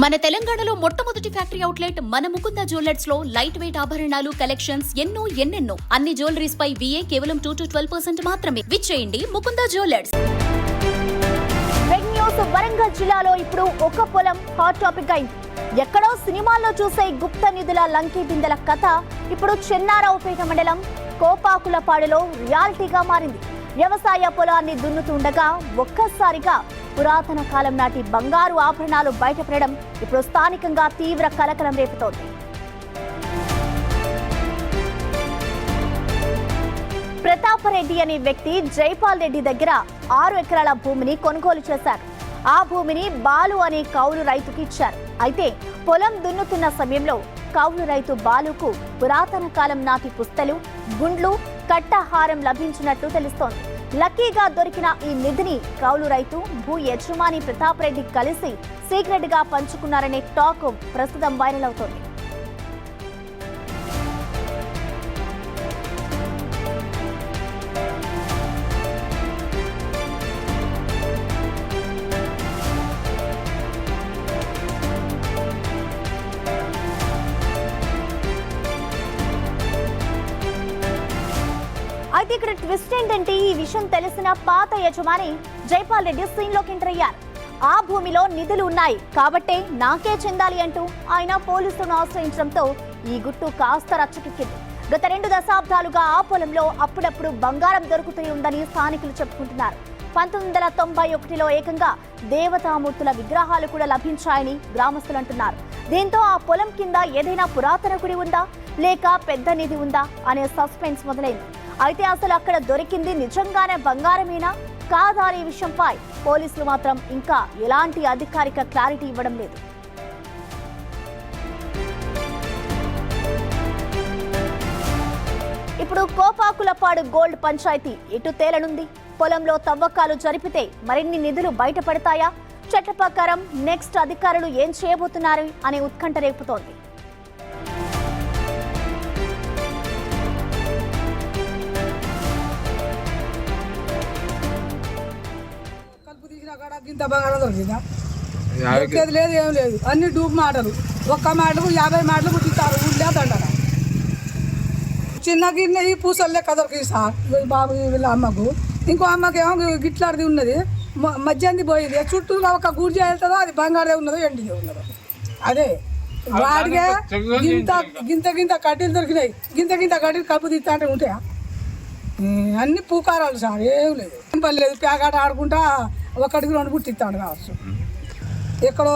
మన తెలంగాణలో మొట్టమొదటి ఫ్యాక్టరీ అవుట్లెట్ మన ముకుంద జ్యువెలర్స్ లో లైట్ వెయిట్ ఆభరణాలు కలెక్షన్స్ ఎన్నెన్నో అన్ని జ్యువెలరీస్ పై VA కేవలం 2 to 12% మాత్రమే. విచ్చేయండి Mukunda jewellers. Big news Warangal జిల్లాలో ఇప్పుడు ఒక పొలం హాట్ టాపిక్ అయింది. ఎక్కడో సినిమాల్లో చూసే గుప్త నిధుల లంకి బిందెల కథ ఇప్పుడు చెన్నారావుపేట మండలం కోపాకులపాడులో రియాలిటీగా మారింది. వ్యవసాయ పొలాన్ని దున్నుతుండగా ఒక్కసారిగా పురాతన కాలం నాటి బంగారు ఆభరణాలు బయటపడడం ఇప్పుడు స్థానికంగా తీవ్ర కలకలం రేపుతోంది. ప్రతాపరెడ్డి అనే వ్యక్తి జైపాల్ రెడ్డి దగ్గర 6 ఎకరాల భూమిని కొనుగోలు చేశారు. ఆ భూమిని బాలు అనే కౌలు రైతుకి ఇచ్చారు. అయితే పొలం దున్నుతున్న సమయంలో కౌలు రైతు బాలుకు పురాతన కాలం నాటి పుస్తలు, గుండ్లు, కట్టహారం లభించినట్లు తెలుస్తోంది. లక్కీగా దొరికిన ఈ నిధిని కౌలు రైతు భూ యజమాని ప్రతాపరెడ్డి కలిసి సీక్రెట్ గా పంచుకున్నారనే టాక్ ప్రస్తుతం వైరల్ అవుతోంది. అయితే ఇక్కడ ట్విస్ట్ ఏంటంటే ఈ విషయం తెలిసిన పాత యజమాని జైపాల్ రెడ్డి సీన్ లోకి ఎంటర్ అయ్యారు. ఆ భూమిలో నిధులు ఉన్నాయి కాబట్టే నాకే చెందాలి అంటూ ఆయన పోలీసులను ఆశ్రయించడంతో ఈ గుట్టు కాస్త రచ్చకెక్కింది. గత 2 దశాబ్దాలుగా ఆ పొలంలో అప్పుడప్పుడు బంగారం దొరుకుతూనే ఉందని స్థానికులు చెప్పుకుంటున్నారు. 1991లో ఏకంగా దేవతామూర్తుల విగ్రహాలు కూడా లభించాయని గ్రామస్తులు అంటున్నారు. దీంతో ఆ పొలం కింద ఏదైనా పురాతన గుడి ఉందా లేక పెద్ద నిధి ఉందా అనే సస్పెన్స్ మొదలైంది. అయితే అసలు అక్కడ దొరికింది నిజంగానే బంగారమేనా కాదా అనే విషయంపై పోలీసులు మాత్రం ఇంకా ఎలాంటి అధికారిక క్లారిటీ ఇవ్వడం లేదు. ఇప్పుడు కోపాకులపాడు గోల్డ్ పంచాయతీ ఎటు తేలనుంది? పొలంలో తవ్వకాలు జరిపితే మరిన్ని నిధులు బయటపడతాయా? చట్ట ప్రకారం నెక్స్ట్ అధికారులు ఏం చేయబోతున్నారు అనే ఉత్కంఠ రేపుతోంది. ఇంత బంగారం దొరికిందా? దొరికేది లేదు, ఏం లేదు. అన్ని డూబ్ మాటలు. ఒక్క మాటలకు 50 మాటలు పుట్టిస్తారు. ఉండేదంటారా చిన్న గిన్నె ఈ పూసలు లెక్క దొరికింది సార్ బాబు వీళ్ళ అమ్మకు. ఇంకో అమ్మకేమో గిట్లాడిది ఉన్నది, మధ్యంది పోయింది. చుట్టూగా ఒక గుర్జీ వెళ్తుందో అది బంగారే ఉన్నదో ఎండిదే ఉన్నదో. అదే వాడికే గింత కడ్డీలు దొరికినాయి. గింత కడ్డీలు కప్పు తీస్తా అంటే ఉంటాయా? అన్ని పూకారాలు సార్, ఏం లేదు. ఏం పని లేదు. ప్యాకెట్ ఆడుకుంటా 1 2 పుట్టిస్తాడు కావచ్చు ఎక్కడో.